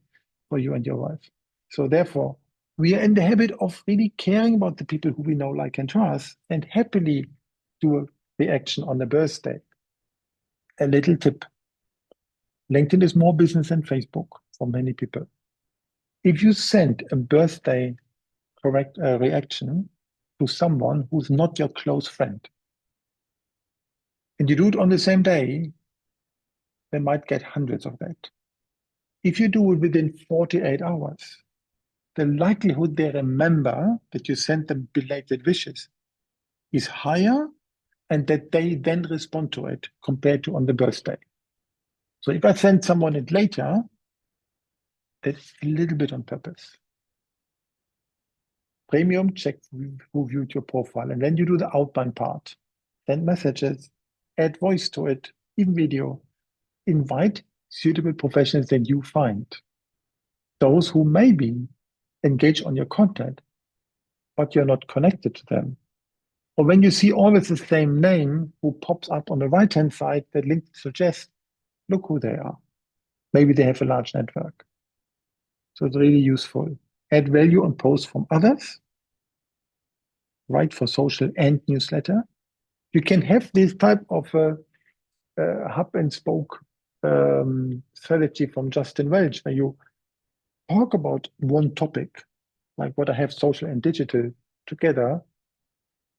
Speaker 1: for you and your wife. So therefore, we are in the habit of really caring about the people who we know, like, and trust, and happily do a reaction on the birthday. A little tip. LinkedIn is more business than Facebook for many people. If you send a birthday reaction to someone who's not your close friend, and you do it on the same day, they might get hundreds of that. If you do it within 48 hours, the likelihood they remember that you sent them belated wishes is higher, and that they then respond to it compared to on the birthday. So if I send someone it later, that's a little bit on purpose. Premium, check who viewed your profile, and then you do the outbound part. Send messages, add voice to it, even video. Invite suitable professionals that you find. Those who maybe engage on your content, but you're not connected to them. Or when you see always the same name who pops up on the right-hand side that LinkedIn suggests, look who they are. Maybe they have a large network. So it's really useful. Add value on posts from others. right, for social and newsletter. You can have this type of hub and spoke strategy from Justin Welch, where you talk about one topic, like what I have social and digital together,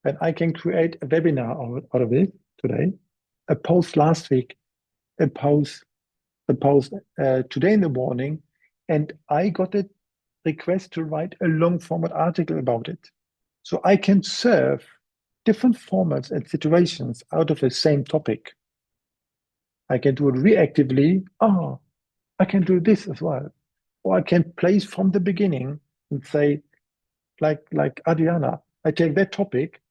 Speaker 1: and I can create a webinar out of it today, a post last week, a post today in the morning, and I got a request to write a long format article about it. So I can serve different formats and situations out of the same topic. I can do it reactively. Oh, I can do this as well. Or I can place from the beginning and say, like Adriana, I take that topic,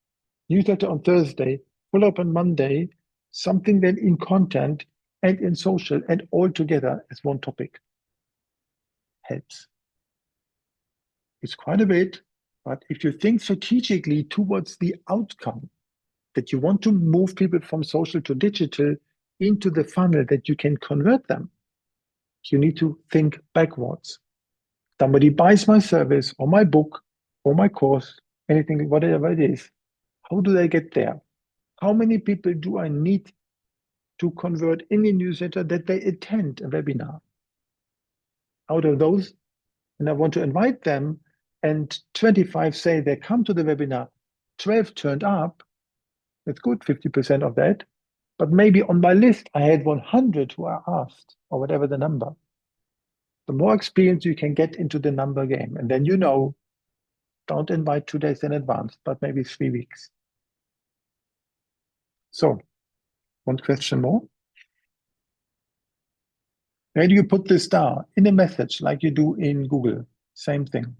Speaker 1: newsletter on Thursday, follow up on Monday, something then in content and in social and all together as one topic. Helps. It's quite a bit, but if you think strategically towards the outcome, that you want to move people from social to digital into the funnel that you can convert them, you need to think backwards. Somebody buys my service or my book or my course, anything, whatever it is. How do they get there? How many people do I need to convert in the newsletter that they attend a webinar? Out of those, and I want to invite them, and 25 say they come to the webinar, 12 turned up, that's good, 50% of that. But maybe on my list, I had 100 who are asked, or whatever the number. The more experience you can get into the number game, and then you know, don't invite 2 days in advance, but maybe 3 weeks. So, one question more. Where do you put the star? In a message, like you do in Google. Same thing.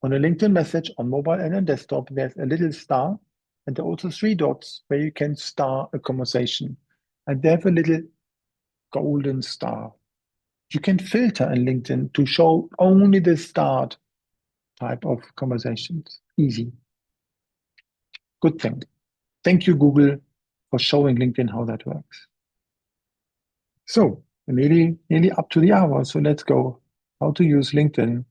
Speaker 1: On a LinkedIn message on mobile and on desktop, there's a little star, and there are also 3 dots where you can star a conversation. And they have a little golden star. You can filter in LinkedIn to show only the start type of conversations. Easy. Good thing. Thank you, Google, for showing LinkedIn how that works. So, nearly up to the hour. So let's go. How to use LinkedIn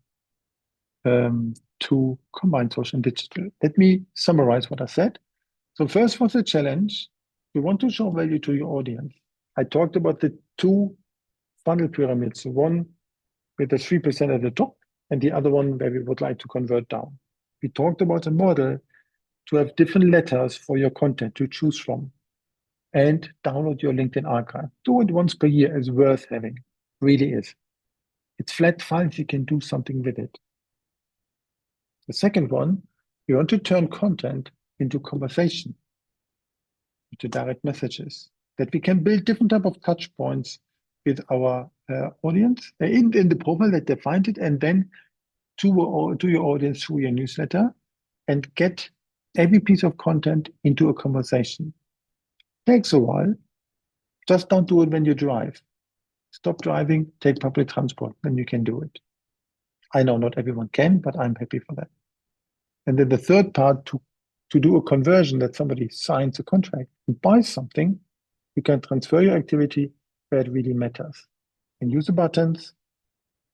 Speaker 1: to combine social and digital. Let me summarize what I said. So first was the challenge. You want to show value to your audience. I talked about the 2 funnel pyramids, one with the 3% at the top and the other one where we would like to convert down. We talked about a model to have different letters for your content to choose from and download your LinkedIn archive. Do it once per year is worth having, really is. It's flat files, you can do something with it. The second one, you want to turn content into conversation, into direct messages, that we can build different type of touch points with our audience in the profile that they find it, and then to your audience through your newsletter, and get every piece of content into a conversation. Takes a while. Just don't do it when you drive. Stop driving, take public transport, then you can do it. I know not everyone can, but I'm happy for that. And then the third part, to do a conversion, that somebody signs a contract and buys something, you can transfer your activity where it really matters. And use the buttons,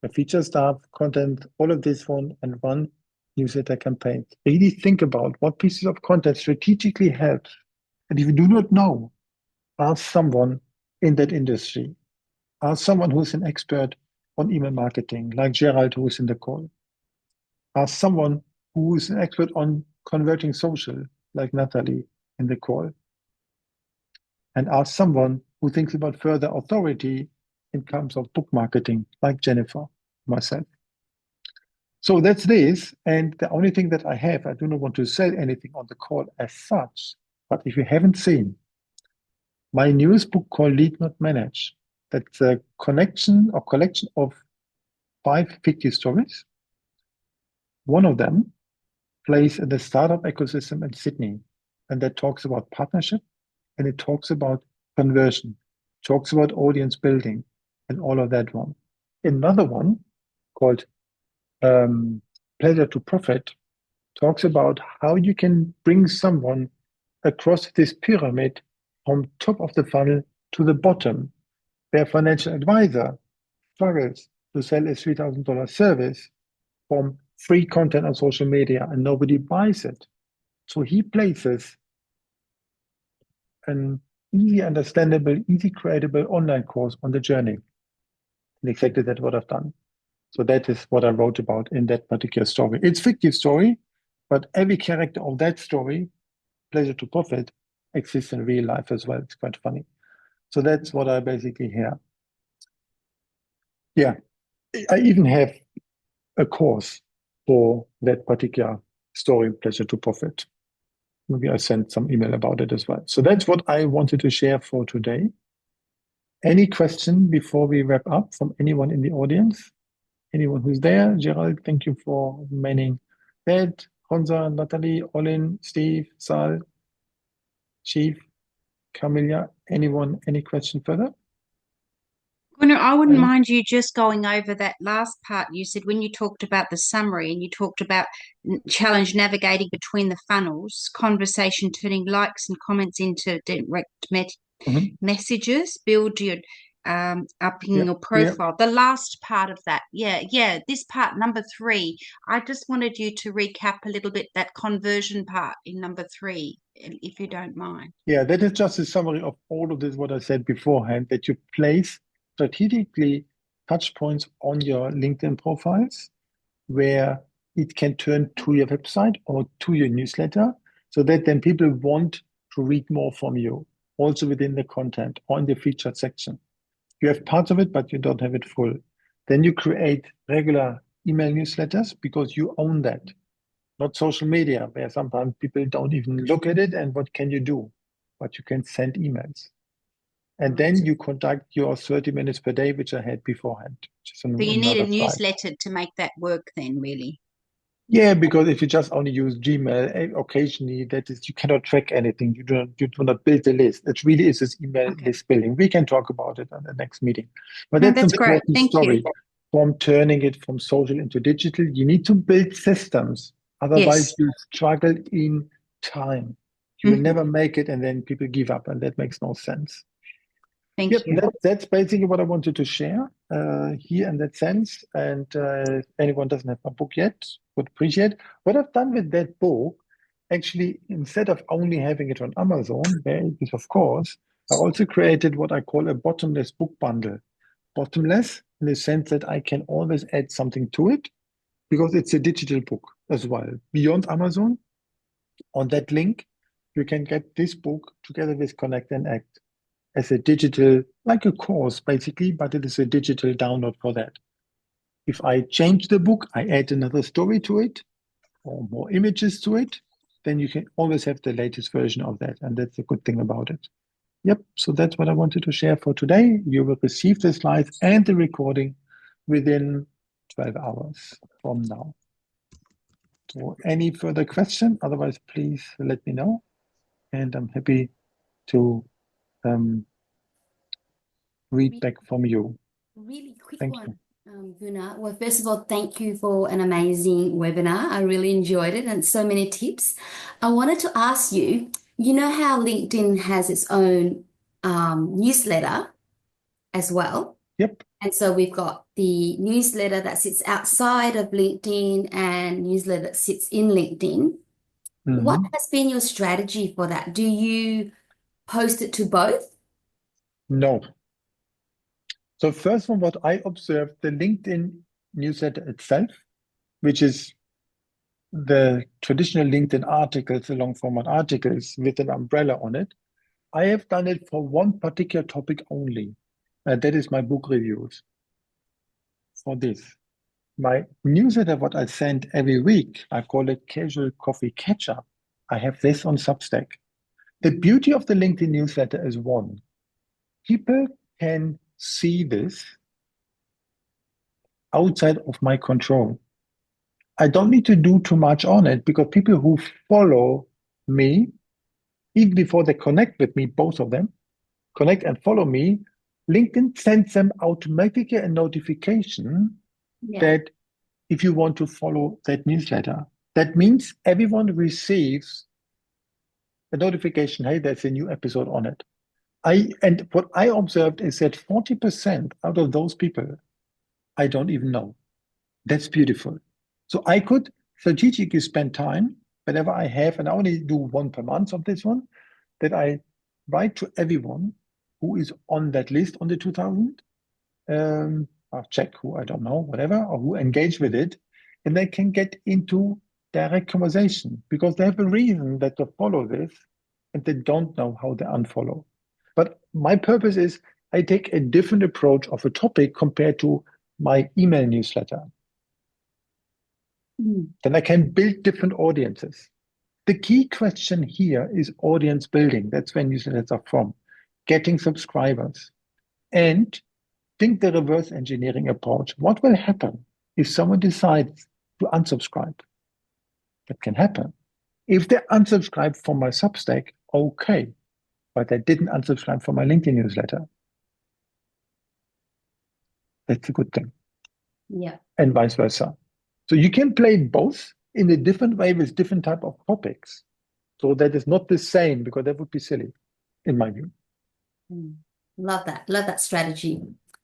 Speaker 1: the feature stuff, content, all of this one, and run newsletter campaigns. Really think about what pieces of content strategically help. And if you do not know, ask someone in that industry. Ask someone who's an expert on email marketing, like Gerald, who is in the call. Ask someone who is an expert on converting social, like Natalie in the call. And ask someone who thinks about further authority in terms of book marketing, like Jennifer, myself. So that's this. And the only thing that I have, I do not want to sell anything on the call as such, but if you haven't seen my newest book called Lead Not Manage, that's a collection of 5 fictive stories. One of them plays in the startup ecosystem in Sydney, and that talks about partnership, and it talks about conversion, talks about audience building, and all of that one. Another one called Pleasure to Profit talks about how you can bring someone across this pyramid from top of the funnel to the bottom. Their financial advisor struggles to sell a $3,000 service from free content on social media and nobody buys it. So he places an easy understandable, easy creatable online course on the journey. And exactly that's what I've done. So that is what I wrote about in that particular story. It's a fictive story, but every character of that story, Pleasure to Profit, exists in real life as well. It's quite funny. So that's what I basically hear. Yeah, I even have a course for that particular story, Pleasure to Profit. Maybe I sent some email about it as well. So that's what I wanted to share for today. Any question before we wrap up from anyone in the audience? Anyone who's there? Gerald, thank you for remaining. Ed, Honza, Natalie, Olin, Steve, Sal, Chief, Camilla, anyone, any question further?
Speaker 3: Gunnar, I wouldn't mind you just going over that last part. You said when you talked about the summary and you talked about challenge navigating between the funnels, conversation turning likes and comments into direct messages, build your upping your profile. The last part of that, this part, number 3. I just wanted you to recap a little bit that conversion part in number 3, if you don't mind.
Speaker 1: Yeah, that is just a summary of all of this, what I said beforehand, that you place strategically touch points on your LinkedIn profiles where it can turn to your website or to your newsletter so that then people want to read more from you, also within the content or in the featured section. You have parts of it, but you don't have it full. Then you create regular email newsletters because you own that, not social media, where sometimes people don't even look at it and what can you do? But you can send emails. And then you conduct your 30 minutes per day, which I had beforehand.
Speaker 3: So you need a newsletter to make that work then, really?
Speaker 1: Yeah, because if you just only use Gmail, occasionally that is, you cannot track anything. You do not build a list. It really is this email list building. We can talk about it on the next meeting. But that's
Speaker 3: great. Thank
Speaker 1: story
Speaker 3: you.
Speaker 1: from turning it from social into digital. You need to build systems. Otherwise, you struggle in time. You will never make it, and then people give up, and that makes no sense.
Speaker 3: Thank you.
Speaker 1: That's basically what I wanted to share here in that sense. And if anyone doesn't have my book yet, would appreciate. What I've done with that book, actually, instead of only having it on Amazon, where it is, of course, I also created what I call a bottomless book bundle. Bottomless in the sense that I can always add something to it because it's a digital book as well. Beyond Amazon, on that link, you can get this book together with Connect and Act as a digital, like a course basically, but it is a digital download for that. If I change the book, I add another story to it or more images to it, then you can always have the latest version of that. And that's a good thing about it. Yep, so that's what I wanted to share for today. You will receive the slides and the recording within 12 hours from now. So any further question? Otherwise, please let me know. And I'm happy to read back from you.
Speaker 4: Really quick one, Gunnar. Well, first of all, thank you for an amazing webinar. I really enjoyed it and so many tips. I wanted to ask you, you know how LinkedIn has its own newsletter as well?
Speaker 1: Yep.
Speaker 4: And so we've got the newsletter that sits outside of LinkedIn and newsletter that sits in LinkedIn. What has been your strategy for that? Do you post it to both?
Speaker 1: No. So first one, what I observed, the LinkedIn newsletter itself, which is the traditional LinkedIn articles, the long format articles with an umbrella on it, I have done it for one particular topic only. That is my book reviews. For this. My newsletter, what I send every week, I call it Casual Coffee Catch-up. I have this on Substack. The beauty of the LinkedIn newsletter is one, people can see this outside of my control. I don't need to do too much on it because people who follow me, even before they connect with me, both of them, connect and follow me, LinkedIn sends them automatically a notification that if you want to follow that newsletter, that means everyone receives a notification, hey, there's a new episode on it. And what I observed is that 40% out of those people, I don't even know. That's beautiful. So I could strategically spend time whenever I have, and I only do one per month of this one, that I write to everyone who is on that list on the 2000. I'll check who, I don't know, whatever, or who engage with it, and they can get into direct conversation because they have a reason that they follow this and they don't know how they unfollow. But my purpose is I take a different approach of a topic compared to my email newsletter. Then I can build different audiences. The key question here is audience building. That's where newsletters are from. Getting subscribers. And think the reverse engineering approach. What will happen if someone decides to unsubscribe? That can happen. If they unsubscribe from my Substack, okay, but they didn't unsubscribe from my LinkedIn newsletter. That's a good thing.
Speaker 4: Yeah.
Speaker 1: And vice versa. So you can play both in a different way with different type of topics. So that is not the same, because that would be silly, in my view.
Speaker 4: Love that strategy.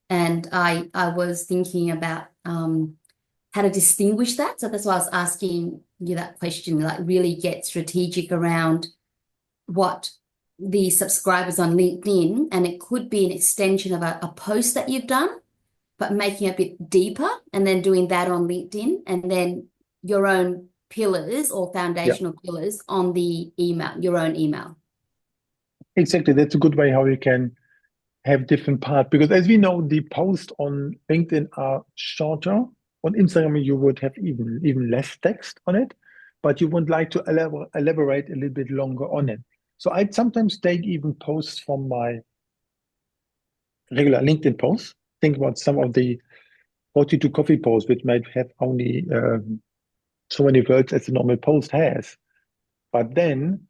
Speaker 4: And I was thinking about how to distinguish that. So that's why I was asking you that question, like really get strategic around what the subscribers on LinkedIn, and it could be an extension of a post that you've done, but making it a bit deeper and then doing that on LinkedIn, and then your own pillars or foundational pillars on the email, your own email.
Speaker 1: Exactly. That's a good way how you can have different parts, because as we know, the posts on LinkedIn are shorter. On Instagram, you would have even less text on it, but you would like to elaborate a little bit longer on it. So I'd sometimes take even posts from my regular LinkedIn posts. Think about some of the 42 coffee posts, which might have only so many words as a normal post has. But then,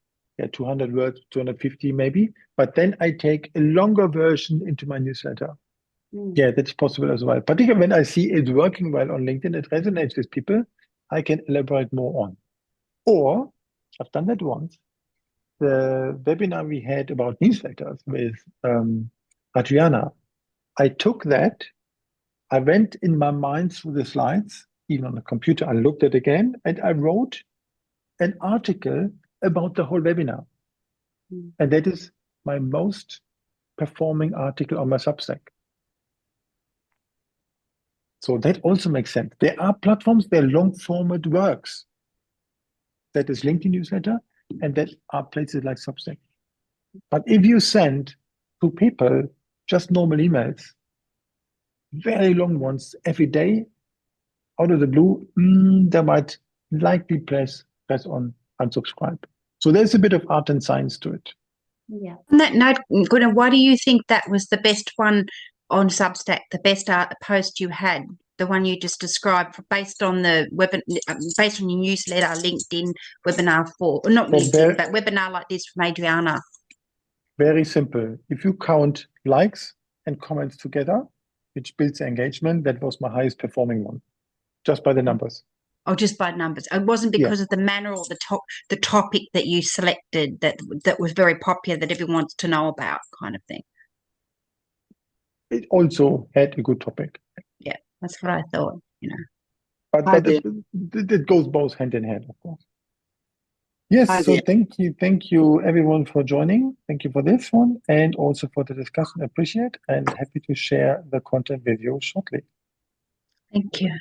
Speaker 1: 200 words, 250 maybe. But then I take a longer version into my newsletter. Yeah, that's possible as well. Particularly when I see it working well on LinkedIn, it resonates with people, I can elaborate more on. Or, I've done that once, the webinar we had about newsletters with Adriana. I took that, I went in my mind through the slides, even on the computer, I looked at it again, and I wrote an article about the whole webinar. And that is my most performing article on my Substack. So that also makes sense. There are platforms, there are long format works. That is LinkedIn newsletter, and that are places like Substack. But if you send to people just normal emails, very long ones every day, out of the blue, they might likely press on unsubscribe. So there's a bit of art and science to it.
Speaker 4: Yeah.
Speaker 3: On that note, Gunnar, why do you think that was the best one on Substack, the best post you had, the one you just described, based on the based on your newsletter, LinkedIn webinar not LinkedIn, but webinar like this from Adriana?
Speaker 1: Very simple. If you count likes and comments together, which builds engagement, that was my highest performing one, just by the numbers.
Speaker 3: Oh, just by numbers. It wasn't because of the manner or the topic that you selected that was very popular, that everyone wants to know about, kind of thing.
Speaker 1: It also had a good topic.
Speaker 3: Yeah, that's what I thought,
Speaker 1: But it goes both hand in hand, of course. Yes, so thank you everyone for joining. Thank you for this one, and also for the discussion. Appreciate, and happy to share the content with you shortly.
Speaker 3: Thank you.